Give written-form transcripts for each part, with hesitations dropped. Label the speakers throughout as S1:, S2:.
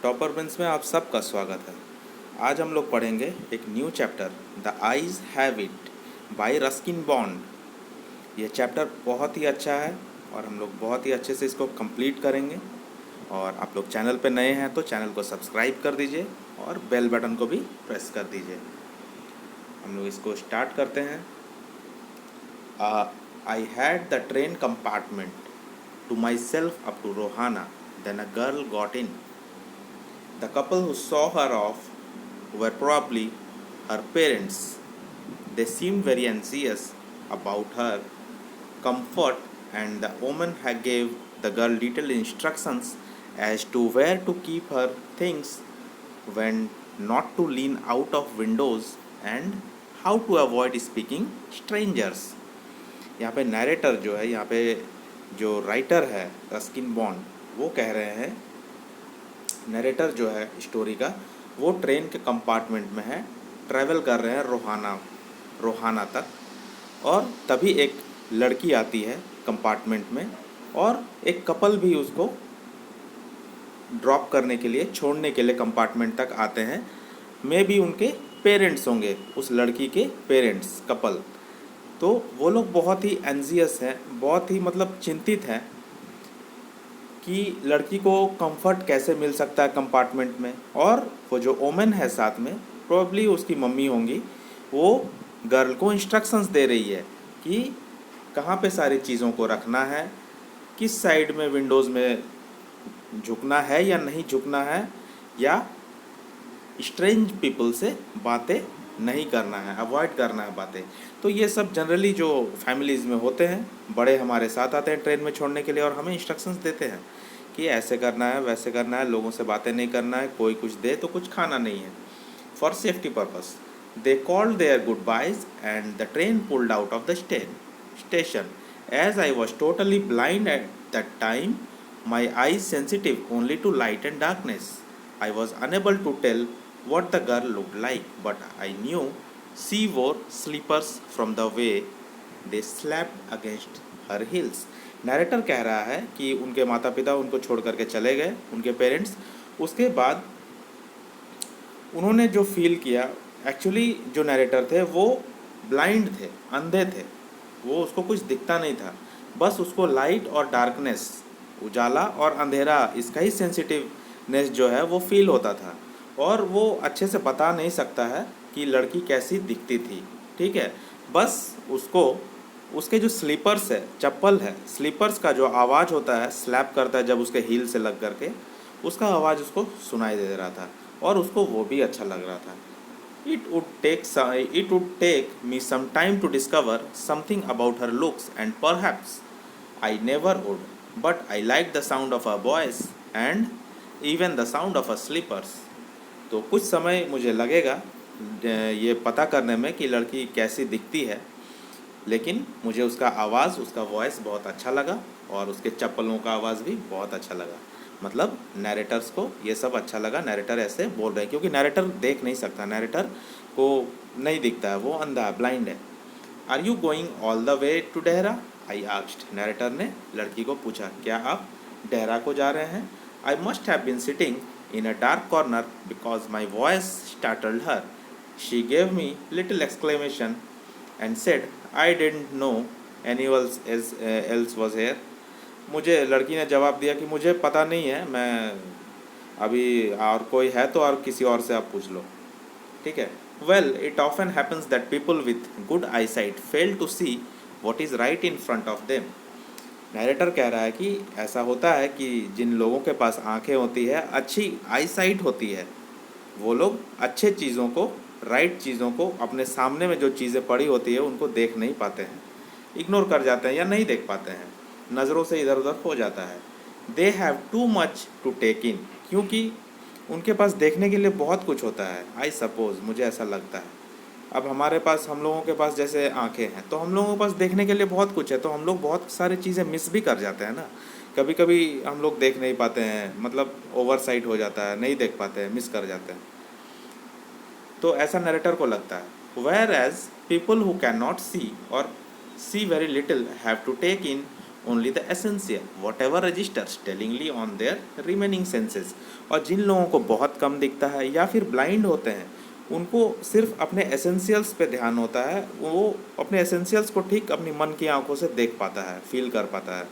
S1: Topper bench में आप सबका स्वागत है। आज हम लोग पढ़ेंगे एक new chapter the eyes have it by Ruskin bond. ये चैप्टर बहुत ही अच्छा है और हम लोग बहुत ही अच्छे से इसको कंप्लीट करेंगे। और आप लोग चैनल पे नए हैं तो चैनल को सब्सक्राइब कर दीजिए और बेल बटन को भी प्रेस कर दीजिए। हम लोग इसको स्टार्ट करते हैं। I had the train compartment to myself up to Rohana. Then a girl got in. The couple who saw her off were probably her parents. They seemed very anxious about her comfort, and the woman had gave the girl detailed instructions as to where to keep her things, when not to lean out of windows, and how to avoid speaking strangers. यहाँ पे narrator जो है, यहाँ पे जो writer है Ruskin bond, वो कह रहे हैं, नरेटर जो है स्टोरी का, वो ट्रेन के कंपार्टमेंट में है, ट्रैवल कर रहे हैं रोहाना तक। और तभी एक लड़की आती है कंपार्टमेंट में और एक कपल भी उसको ड्रॉप करने के लिए, छोड़ने के लिए कंपार्टमेंट तक आते हैं। मे बी उनके पेरेंट्स होंगे, उस लड़की के पेरेंट्स, कपल। तो वो लोग बहुत ही एंजियस हैं, बहुत ही मतलब चिंतित हैं कि लड़की को कंफर्ट कैसे मिल सकता है कंपार्टमेंट में। और वो जो ओमेन है साथ में, प्रोबेबली उसकी मम्मी होंगी, वो गर्ल को इंस्ट्रक्शंस दे रही है कि कहाँ पे सारी चीज़ों को रखना है, किस साइड में विंडोज़ में झुकना है या नहीं झुकना है, या स्ट्रेंज पीपल से बातें नहीं करना है, अवॉइड करना है बातें। तो ये सब जनरली जो फैमिलीज़ में होते हैं, बड़े हमारे साथ आते हैं ट्रेन में छोड़ने के लिए और हमें इंस्ट्रक्शंस देते हैं कि ऐसे करना है, वैसे करना है, लोगों से बातें नहीं करना है, कोई कुछ दे तो कुछ खाना नहीं है, for safety purpose. They called their goodbyes and the train pulled out of the station. As I was totally blind at that time, my eyes sensitive only to light and darkness, I was unable to tell what the girl looked like, but I knew she wore slippers from the way they slapped against her heels. Narrator कह रहा है कि उनके माता पिता उनको छोड़ करके चले गए, उनके पेरेंट्स। उसके बाद उन्होंने जो फील किया, एक्चुअली जो नरेटर थे वो ब्लाइंड थे, अंधे थे, वो उसको कुछ दिखता नहीं था, बस उसको लाइट और डार्कनेस, उजाला और अंधेरा, इसका ही सेंसिटिवनेस जो है वो फील होता था। और वो अच्छे से बता नहीं सकता है कि लड़की कैसी दिखती थी, ठीक है। बस उसको उसके जो स्लीपर्स है, चप्पल है, स्लीपर्स का जो आवाज़ होता है, स्लैप करता है जब उसके हील से लग करके, उसका आवाज़ उसको सुनाई दे रहा था और उसको वो भी अच्छा लग रहा था। It would take me some time to discover something about her looks, and perhaps I never would, but I liked the sound of her voice and even the sound of her slippers. तो कुछ समय मुझे लगेगा ये पता करने में कि लड़की कैसी दिखती है, लेकिन मुझे उसका आवाज़, उसका वॉइस बहुत अच्छा लगा और उसके चप्पलों का आवाज़ भी बहुत अच्छा लगा। मतलब नैरेटर्स को ये सब अच्छा लगा, नैरेटर ऐसे बोल रहे हैं, क्योंकि नैरेटर देख नहीं सकता, नैरेटर को नहीं दिखता है, वो अंधा है, ब्लाइंड है। Are you going all the way to Dehra, I asked. Narrator ने लड़की को पूछा, क्या आप डेहरा को जा रहे हैं? I must have been sitting in a dark corner because my voice startled her. She gave me little exclamation and said, I didn't know anyone else was here. मुझे लड़की ने जवाब दिया कि मुझे पता नहीं है, मैं अभी, और कोई है तो और किसी और से आप पूछ लो, ठीक है। Well, it often happens that people with good eyesight fail to see what is right in front of them. Narrator कह रहा है कि ऐसा होता है कि जिन लोगों के पास आंखें होती है, अच्छी आई साइट होती है, वो लोग अच्छे चीज़ों को, राइट चीज़ों को, अपने सामने में जो चीज़ें पड़ी होती है उनको देख नहीं पाते हैं, इग्नोर कर जाते हैं या नहीं देख पाते हैं, नज़रों से इधर उधर हो जाता है। They have too much to take in, क्योंकि उनके पास देखने के लिए बहुत कुछ होता है। आई सपोज़, मुझे ऐसा लगता है। अब हमारे पास, हम लोगों के पास जैसे आंखें हैं, तो हम लोगों के पास देखने के लिए बहुत कुछ है, तो हम लोग बहुत सारी चीज़ें मिस भी कर जाते हैं ना। कभी कभी हम लोग देख नहीं पाते हैं, मतलब ओवर साइट हो जाता है, नहीं देख पाते हैं, मिस कर जाते हैं। तो ऐसा नरेटर को लगता है। Whereas people who can not see or see very little have to take in only the essential, whatever registers tellingly on their remaining senses. और जिन लोगों को बहुत कम दिखता है या फिर ब्लाइंड होते हैं, उनको सिर्फ अपने एसेंशियल्स पे ध्यान होता है, वो अपने एसेंशियल्स को ठीक अपनी मन की आंखों से देख पाता है, फील कर पाता है,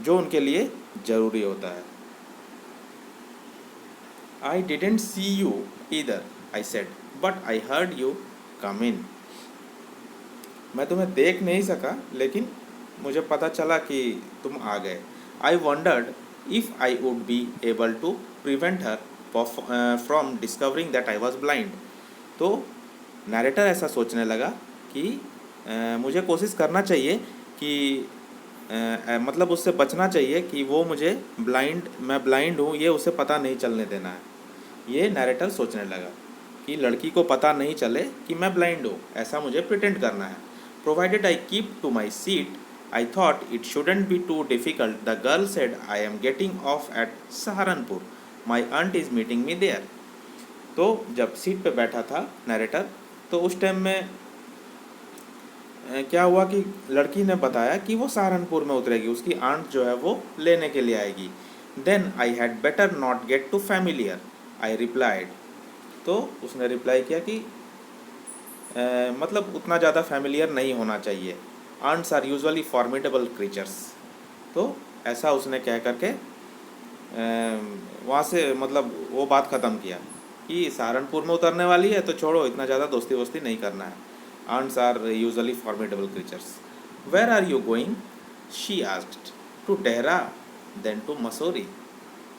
S1: जो उनके लिए ज़रूरी होता है. I didn't see you either, I said, but I heard you come in. मैं तुम्हें देख नहीं सका, लेकिन मुझे पता चला कि तुम आ गए. I wondered if I would be able to prevent her from discovering that I was blind. तो नैरेटर ऐसा सोचने लगा कि मुझे कोशिश करना चाहिए कि मतलब उससे बचना चाहिए कि वो मुझे मैं ब्लाइंड हूँ ये उसे पता नहीं चलने देना है. ये नैरेटर सोचने लगा कि लड़की को पता नहीं चले कि मैं ब्लाइंड हूँ, ऐसा मुझे प्रिटेंड करना है. Provided I keep to my seat, I thought it shouldn't be too difficult. The girl said, I am getting off at Saharanpur, my aunt is meeting me there. तो जब सीट पे बैठा था नैरेटर, तो उस टाइम में क्या हुआ कि लड़की ने बताया कि वो सहारनपुर में उतरेगी, उसकी आंट जो है वो लेने के लिए आएगी. Then I had better not get too familiar, I replied. तो उसने रिप्लाई किया कि मतलब उतना ज़्यादा फैमिलियर नहीं होना चाहिए. Ants are usually formidable creatures. तो ऐसा उसने कह करके वहाँ से मतलब वो बात ख़त्म किया कि सहारनपुर में उतरने वाली है तो छोड़ो, इतना ज़्यादा दोस्ती वोस्ती नहीं करना है. Ants are usually formidable creatures. Where are you going, she asked. To Dehra, then to Mussoorie.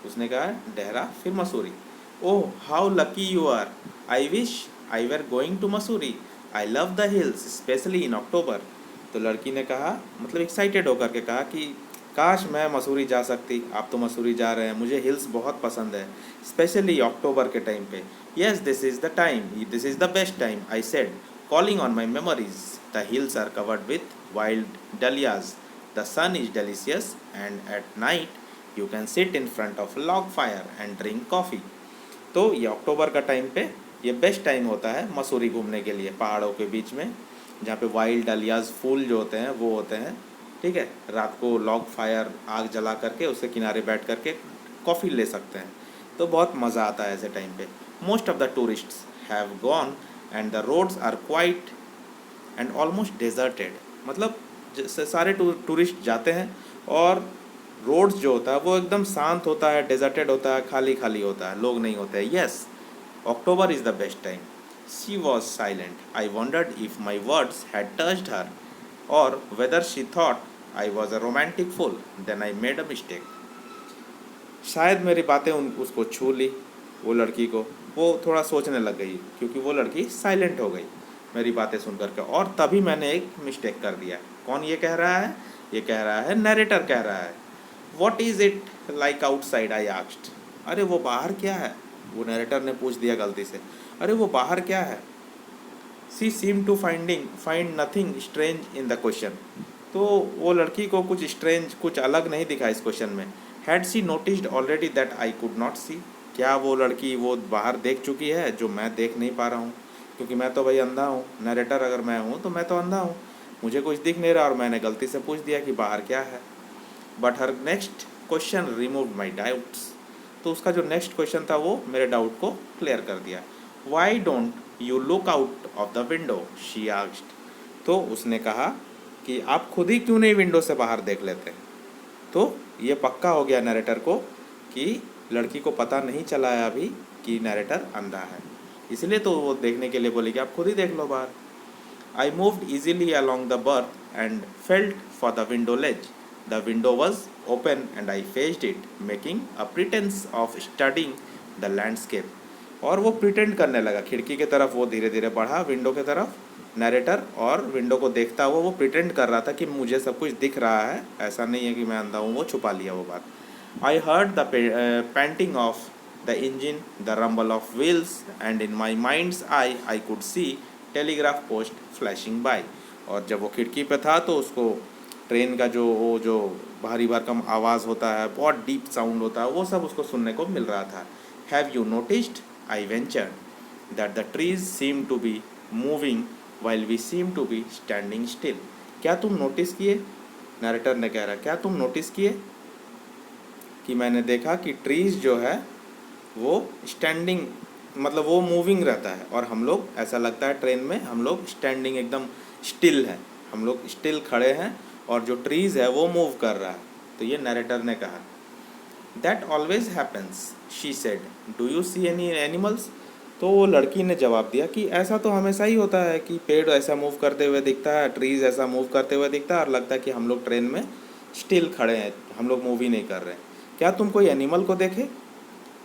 S1: उसने कहा डेहरा फिर Mussoorie. Oh how lucky you are, I wish I were going to Mussoorie, I love the hills especially in October. तो लड़की ने कहा, मतलब excited होकर के कहा कि काश मैं मसूरी जा सकती, आप तो मसूरी जा रहे हैं, मुझे हिल्स बहुत पसंद है, स्पेशली अक्टूबर के टाइम पे. Yes this is the time, this is the best time, I said, calling on my memories. The hills are covered with wild dahlias, the sun is delicious, and at night you can sit in front of log fire and drink coffee. तो ये अक्टूबर का time पे ये best time होता है मसूरी घूमने के लिए, पहाड़ों के बीच में जहाँ पे वाइल्ड डलियाज फूल जो होते हैं वो होते हैं. ठीक है, रात को लॉग फायर आग जला करके उसके किनारे बैठ करके कॉफ़ी ले सकते हैं, तो बहुत मज़ा आता है ऐसे टाइम पे. Most of the tourists have gone and the roads are quiet and almost deserted. मतलब सारे टूरिस्ट जाते हैं और रोड्स जो होता है वो एकदम शांत होता है, डेजर्टेड होता है, खाली खाली होता है, लोग नहीं होते हैं. Yes, October is the best time. She was silent. I wondered if my words had touched her or whether she thought I was a romantic fool. Then I made a mistake. शायद मेरी बातें उसको छू ली, वो लड़की को. वो थोड़ा सोचने लग गई क्योंकि वो लड़की साइलेंट हो गई मेरी बातें सुन करके, और तभी मैंने एक मिस्टेक कर दिया. कौन ये कह रहा है? ये कह रहा है नैरेटर कह रहा है. What is it like outside? I asked. अरे वो बाहर क्या है? वो नैरेटर ने पूछ दिया गलती से. अरे वो बाहर क्या है? She seemed to find nothing strange in the question. तो वो लड़की को कुछ स्ट्रेंज, कुछ अलग नहीं दिखा इस क्वेश्चन में. Had she noticed already that I could not see? क्या वो लड़की वो बाहर देख चुकी है जो मैं देख नहीं पा रहा हूँ? क्योंकि मैं तो भाई अंधा हूँ, नैरेटर अगर मैं हूँ तो मैं तो अंधा हूँ, मुझे कुछ दिख नहीं रहा और मैंने गलती से पूछ दिया कि बाहर क्या है. But her next question remove my doubts. तो उसका जो नेक्स्ट क्वेश्चन था वो मेरे डाउट को क्लियर कर दिया. Why don't you look out of the window, she asked. तो उसने कहा कि आप खुद ही क्यों नहीं विंडो से बाहर देख लेते. तो ये पक्का हो गया नैरेटर को कि लड़की को पता नहीं चला है अभी कि नैरेटर अंधा है, इसलिए तो वो देखने के लिए बोली कि आप खुद ही देख लो बाहर. I moved easily along the berth and felt for the window ledge. The window was open and I faced it, making a pretense of studying the landscape. और वो प्रिटेंड करने लगा, खिड़की की तरफ वो धीरे धीरे बढ़ा, विंडो की तरफ नैरेटर, और विंडो को देखता हुआ वो प्रिटेंड कर रहा था कि मुझे सब कुछ दिख रहा है, ऐसा नहीं है कि मैं अंधा हूँ. वो छुपा लिया वो बात. I heard the panting of the engine, the rumble of wheels, and in my minds I could see telegraph post flashing by. और जब वो खिड़की पे था तो उसको ट्रेन का जो भारी भरकम आवाज़ होता है, बहुत डीप साउंड होता है, वो सब उसको सुनने को मिल रहा था. Have you noticed, I ventured, that the trees seem to be moving while we seem to be standing still. क्या तुम नोटिस किए नरेटर ने कह रहा, क्या तुम नोटिस किए कि मैंने देखा कि ट्रीज जो है वो स्टैंडिंग, मतलब वो मूविंग रहता है, और हम लोग, ऐसा लगता है ट्रेन में हम लोग स्टैंडिंग एकदम स्टिल है, हम लोग स्टिल खड़े हैं और जो ट्रीज है वो मूव कर रहा है। तो ये नरेटर ने कहा। That always happens, she said, do you see any animals? तो वो लड़की ने जवाब दिया कि ऐसा तो हमेशा ही होता है कि पेड़ ऐसा मूव करते हुए दिखता है, ट्रीज ऐसा मूव करते हुए दिखता है, और लगता है कि हम लोग ट्रेन में स्टिल खड़े हैं, हम लोग मूव ही नहीं कर रहे हैं। क्या तुम कोई एनिमल को देखे?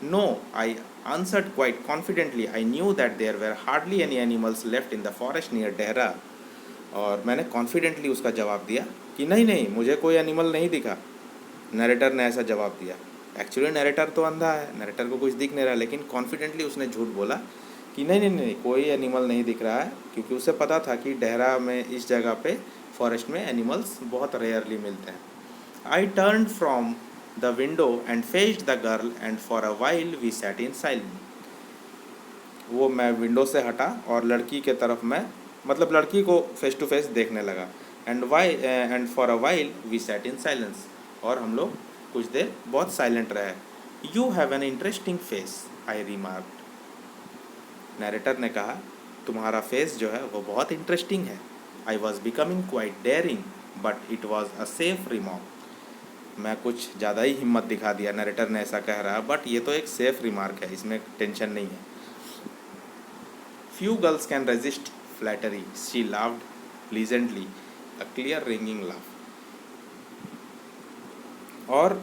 S1: No, I answered quite confidently. I knew that there were hardly any animals left in the forest near Dehra. और मैंने कॉन्फिडेंटली उसका जवाब दिया कि नहीं नहीं, मुझे कोई एनिमल नहीं दिखा। नरेटर ने ऐसा जवाब दिया। एक्चुअली नरेटर तो अंधा है, नरेटर को कुछ दिख नहीं रहा, लेकिन कॉन्फिडेंटली उसने झूठ बोला कि नहीं नहीं नहीं, कोई एनिमल नहीं दिख रहा है, क्योंकि उसे पता था कि डेहरा में, इस जगह पे फॉरेस्ट में एनिमल्स बहुत रेयरली मिलते हैं। I turn from the window and faced the girl and for a while we sat in silence. वो मैं विंडो से हटा और लड़की के तरफ मैं, मतलब लड़की को फेस टू फेस देखने लगा। And for a while we sat in silence, और हम लोग कुछ देर बहुत साइलेंट रहे। You have an interesting face, I remarked. Narrator ने कहा, तुम्हारा फेस जो है वो बहुत इंटरेस्टिंग है। I was becoming quite daring but it was a safe remark. मैं कुछ ज़्यादा ही हिम्मत दिखा दिया, नरेटर ने ऐसा कह रहा, बट ये तो एक सेफ रिमार्क है, इसमें टेंशन नहीं है। Few girls can resist flattery, she laughed pleasantly, a clear ringing laugh. और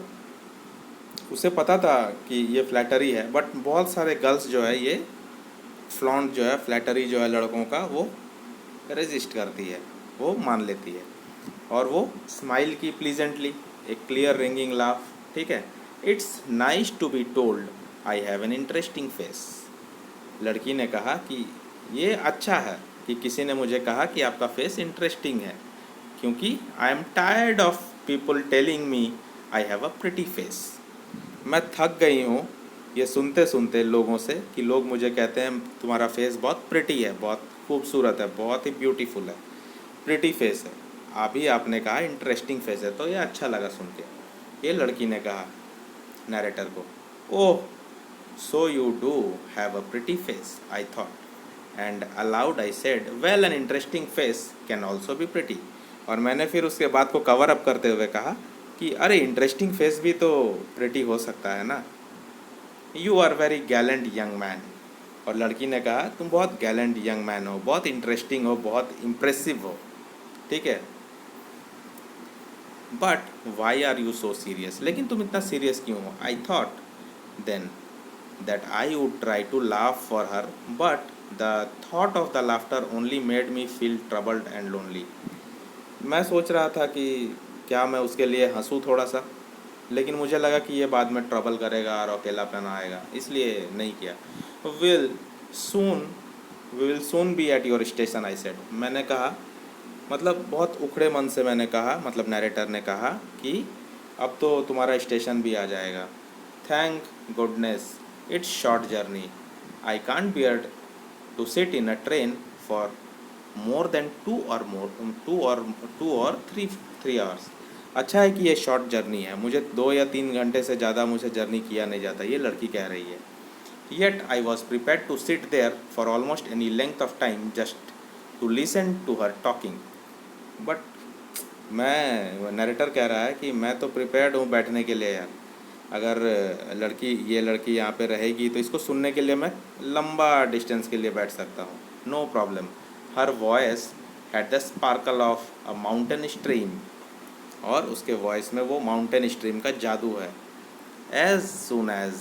S1: उसे पता था कि ये फ्लैटरी है, बट बहुत सारे गर्ल्स जो है ये फ्लॉन्ट जो है, फ्लैटरी जो है लड़कों का, वो रेजिस्ट करती है, वो मान लेती है। और वो स्माइल की प्लीजेंटली, एक क्लियर रिंगिंग लाफ, ठीक है। It's nice to be told I have an interesting face. लड़की ने कहा कि ये अच्छा है कि किसी ने मुझे कहा कि आपका फेस इंटरेस्टिंग है, क्योंकि I am tired of people telling me I have a pretty face. मैं थक गई हूँ ये सुनते सुनते लोगों से कि लोग मुझे कहते हैं तुम्हारा फेस बहुत प्रिटी है, बहुत खूबसूरत है, बहुत ही ब्यूटीफुल है, प्रिटी फेस है। अभी आपने कहा इंटरेस्टिंग फेस है, तो ये अच्छा लगा सुन के। ये लड़की ने कहा नरेटर को, oh so you do have a pretty face, I thought. And aloud I said, well an interesting face can also be pretty. और मैंने फिर उसके बात को कवर अप करते हुए कहा कि अरे इंटरेस्टिंग फेस भी तो प्रिटी हो सकता है ना। You are very gallant young man. और लड़की ने कहा, तुम बहुत गैलेंट यंग मैन हो, बहुत इंटरेस्टिंग हो, बहुत इम्प्रेसिव हो, ठीक है। But why are you so serious, लेकिन तुम इतना सीरियस क्यों हो? I thought then that I would try to laugh for her, but the thought of the laughter only made me feel troubled and lonely. मैं सोच रहा था कि क्या मैं उसके लिए हंसूँ थोड़ा सा, लेकिन मुझे लगा कि ये बाद में ट्रबल करेगा और अकेलापन आएगा, इसलिए नहीं किया। Will soon we will soon be at your station, I said. मैंने कहा, मतलब बहुत उखड़े मन से मैंने कहा, मतलब नरेटर ने कहा कि अब तो तुम्हारा स्टेशन भी आ जाएगा। Thank goodness it's short journey, I can't bear to sit in a train for more than two or three hours. अच्छा है कि ये शॉर्ट जर्नी है, मुझे 2 या 3 घंटे से ज़्यादा मुझे जर्नी किया नहीं जाता, ये लड़की कह रही है। Yet I was prepared to sit there for almost any length of time just to listen to her talking. But मैं, नरेटर कह रहा है कि मैं तो प्रिपेयर्ड हूँ बैठने के लिए यार, अगर ये लड़की यहाँ पे रहेगी तो इसको सुनने के लिए मैं लंबा डिस्टेंस के लिए बैठ सकता हूँ, no problem. Her voice had the sparkle of a mountain stream, और उसके वॉइस में वो माउंटेन स्ट्रीम का जादू है। As soon as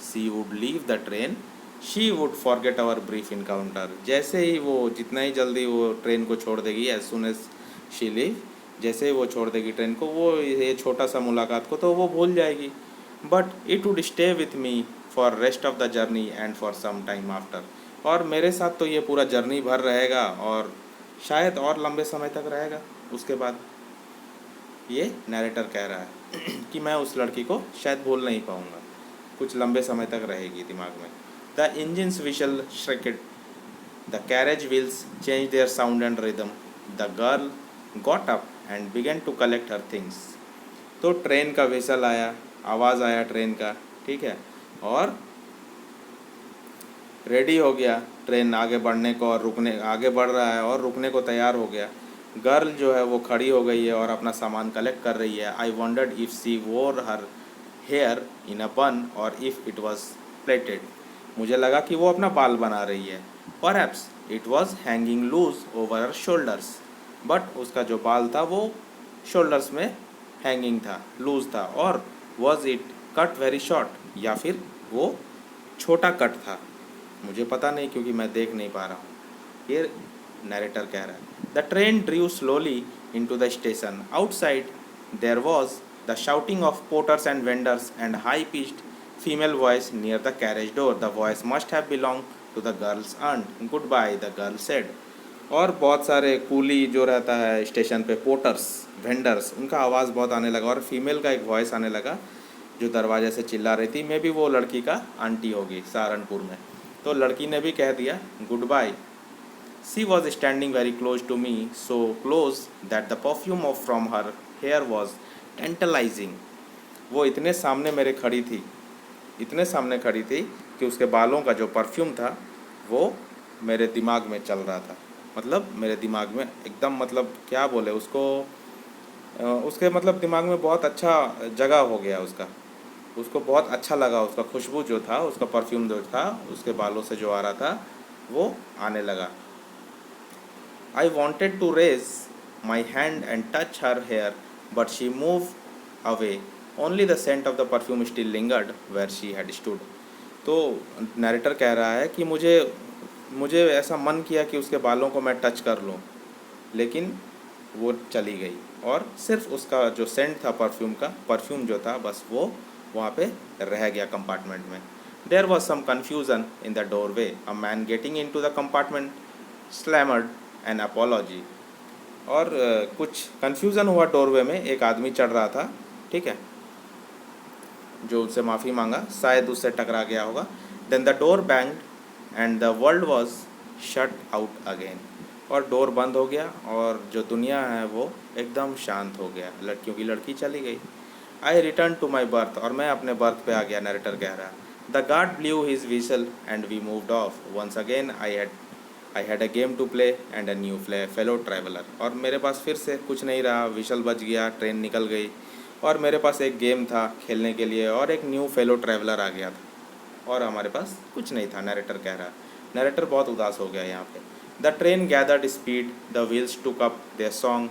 S1: she would leave the train she would forget our brief encounter. जैसे ही वो, जितना ही जल्दी वो ट्रेन को छोड़ देगी, as soon as she leave, जैसे ही वो छोड़ देगी ट्रेन को, वो ये छोटा सा मुलाकात को तो वो भूल जाएगी। But it would stay with me for rest of the journey and for some time after. और मेरे साथ तो ये पूरा जर्नी भर रहेगा, और शायद और लंबे समय तक रहेगा उसके बाद। ये नरेटर कह रहा है कि मैं उस लड़की को शायद भूल नहीं पाऊँगा, कुछ लंबे समय तक रहेगी दिमाग में। The engines whistle shrieked, the carriage wheels change their sound and rhythm, the girl got up and began to collect her things. तो ट्रेन का व्हिसल आया, आवाज़ आया ट्रेन का, ठीक है, और रेडी हो गया ट्रेन आगे बढ़ने को, और रुकने आगे बढ़ रहा है और रुकने को तैयार हो गया। गर्ल जो है वो खड़ी हो गई है और अपना सामान कलेक्ट कर रही है। आई वंडर्ड इफ़ शी वोर हर हेयर इन अ बन और इफ़ इट वॉज प्लेटेड। मुझे लगा कि वो अपना बाल बना रही है। Perhaps it was hanging loose over her shoulders, but उसका जो बाल था वो शोल्डर्स में हैंगिंग था, लूज था। और was it cut very short, या फिर वो छोटा कट था, मुझे पता नहीं क्योंकि मैं देख नहीं पा रहा हूँ। ये नरेटर कह रहा है। The train ड्रीव slowly into the station. Outside there was the shouting of porters and vendors and high-pitched female voice near the carriage door. The voice must have belonged to the girl's aunt. Goodbye, the girl said. और बहुत सारे coolie जो रहता है station पे, porters, vendors, उनका आवाज़ बहुत आने लगा और फीमेल का एक वॉइस आने लगा जो दरवाजे से चिल्ला रही थी। मे बी वो लड़की का आंटी होगी सहारनपुर में। तो लड़की ने भी कह दिया goodbye. She was standing very close to me, so close that the perfume from her hair was tantalizing. वो इतने सामने मेरे खड़ी थी, इतने सामने खड़ी थी कि उसके बालों का जो परफ्यूम था वो मेरे दिमाग में चल रहा था। मतलब मेरे दिमाग में एकदम, मतलब क्या बोले उसको, उसके मतलब दिमाग में बहुत अच्छा जगह हो गया उसका, उसको बहुत अच्छा लगा, उसका खुशबू जो था, उसका परफ्यूम जो था, उसके बालों से जो आ रहा था वो आने लगा। I wanted to raise my hand and touch her hair, but she moved away. Only the scent of the perfume still lingered where she had stood. तो नरेटर कह रहा है कि मुझे ऐसा मन किया कि उसके बालों को मैं टच कर लूँ, लेकिन वो चली गई और सिर्फ उसका जो सेंट था परफ्यूम का, परफ्यूम जो था बस वो वहाँ पे रह गया कंपार्टमेंट में। There was some confusion in the doorway. A man getting into the compartment slammered an apology. और कुछ कन्फ्यूज़न हुआ डोरवे में, एक आदमी चढ़ रहा था, ठीक है, जो उससे माफ़ी मांगा, शायद उससे टकरा गया होगा। Then the door banged and the world was shut out again. और डोर बंद हो गया और जो दुनिया है वो एकदम शांत हो गया, लड़कियों की लड़की चली गई। आई रिटर्न टू माई बर्थ, और मैं अपने बर्थ पे आ गया, नरेटर कह रहा। The guard blew his whistle and we moved off. Once again I had a game to play and a new fellow traveller. और मेरे पास फिर से कुछ नहीं रहा, विशल बज गया, ट्रेन निकल गई और मेरे पास एक गेम था खेलने के लिए और एक न्यू फेलो ट्रैवलर आ गया था और हमारे पास कुछ नहीं था, नरेटर कह रहा। नरेटर बहुत उदास हो गया यहाँ पे। The train gathered speed, the wheels took up their song,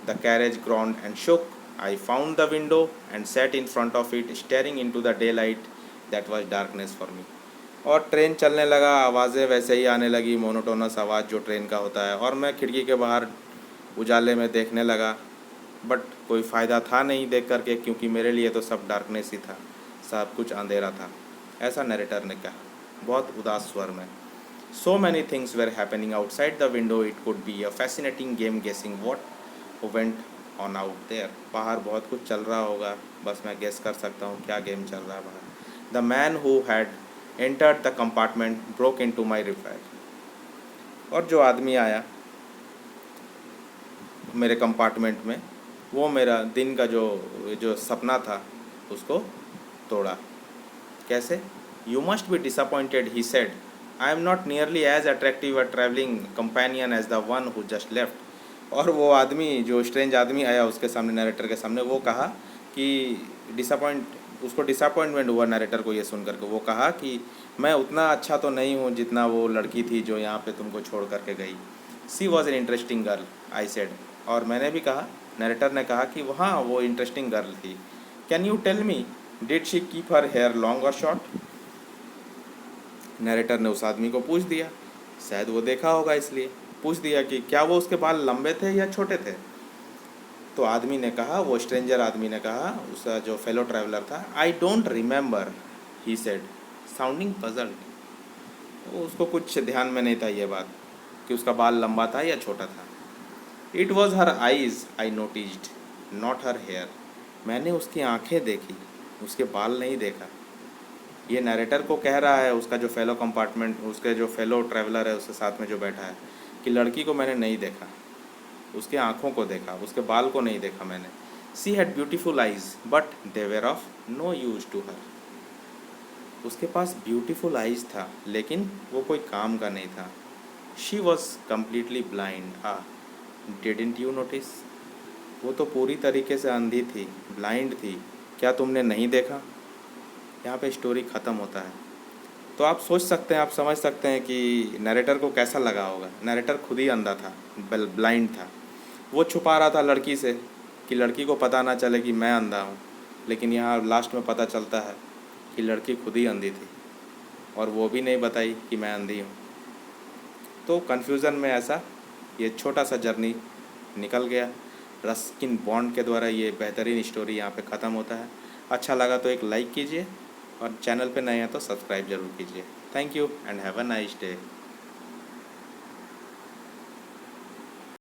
S1: the carriage groaned and shook. I found the window and sat in front of it staring into the daylight that was darkness for me. और train चलने लगा, आवाज़ें वैसे ही आने लगी, monotonous आवाज़ जो train का होता है, और मैं खिड़की के बाहर उजाले में देखने लगा, बट कोई फ़ायदा था नहीं देख करके, क्योंकि मेरे लिए तो सब डार्कनेस ही था, सब कुछ अंधेरा था। ऐसा नरेटर ने कहा बहुत उदास स्वर में। So many things were happening outside the window, it could be a fascinating game guessing what went on out there. बाहर बहुत कुछ चल रहा होगा, बस मैं गेस कर सकता हूँ क्या गेम चल रहा है बाहर। The man who had entered the compartment broke into my reverie. और जो आदमी आया मेरे कंपार्टमेंट में, वो मेरा दिन का जो सपना था उसको तोड़ा। कैसे? You must be disappointed, he said. I am not nearly as attractive a traveling companion as the one who just left. और वो आदमी, जो स्ट्रेंज आदमी आया उसके सामने, नरेटर के सामने, वो कहा कि उसको डिसअपॉइंटमेंट हुआ नरेटर को ये सुन करके। वो कहा कि मैं उतना अच्छा तो नहीं हूँ जितना वो लड़की थी जो यहाँ पे तुमको छोड़ करके गई। She was an interesting girl, I said. और मैंने भी कहा, नरेटर ने कहा कि वहाँ वो इंटरेस्टिंग गर्ल थी। Can you tell me, did she keep her hair long or short? Narrator ने उस आदमी को पूछ दिया, शायद वो देखा होगा इसलिए पूछ दिया कि क्या वो उसके बाल लंबे थे या छोटे थे। तो आदमी ने कहा, वो स्ट्रेंजर आदमी ने कहा, उसका जो फेलो ट्रैवलर था, I don't remember, he said sounding puzzled. उसको कुछ ध्यान में नहीं था ये बात कि उसका बाल लंबा था या छोटा था। It was her eyes I noticed, not her hair. मैंने उसकी आंखें देखी, उसके बाल नहीं देखा। ये नरेटर को कह रहा है, उसका जो फेलो कंपार्टमेंट, उसके जो फेलो ट्रैवलर है उसके साथ में जो बैठा है, कि लड़की को मैंने नहीं देखा। उसके आँखों को देखा, उसके बाल को नहीं देखा मैंने। She had beautiful eyes but they were of no use to her. उसके पास ब्यूटीफुल आइज था लेकिन वो कोई काम का नहीं था। She was completely blind. Didn't you notice? वो तो पूरी तरीके से अंधी थी, ब्लाइंड थी। क्या तुमने नहीं देखा? यहाँ पे स्टोरी ख़त्म होता है। तो आप सोच सकते हैं, आप समझ सकते हैं कि नरेटर को कैसा लगा होगा। नरेटर खुद ही अंधा था, ब्लाइंड था। वो छुपा रहा था लड़की से कि लड़की को पता ना चले कि मैं अंधा हूँ, लेकिन यहाँ लास्ट में पता चलता है कि लड़की खुद ही अंधी थी और वो भी नहीं बताई कि मैं अंधी हूँ। तो कन्फ्यूज़न में ऐसा ये छोटा सा जर्नी निकल गया। रस्किन बॉन्ड के द्वारा ये बेहतरीन स्टोरी यहाँ पे ख़त्म होता है। अच्छा लगा तो एक लाइक कीजिए और चैनल पे नए हैं तो सब्सक्राइब ज़रूर कीजिए। Thank you and have a nice day.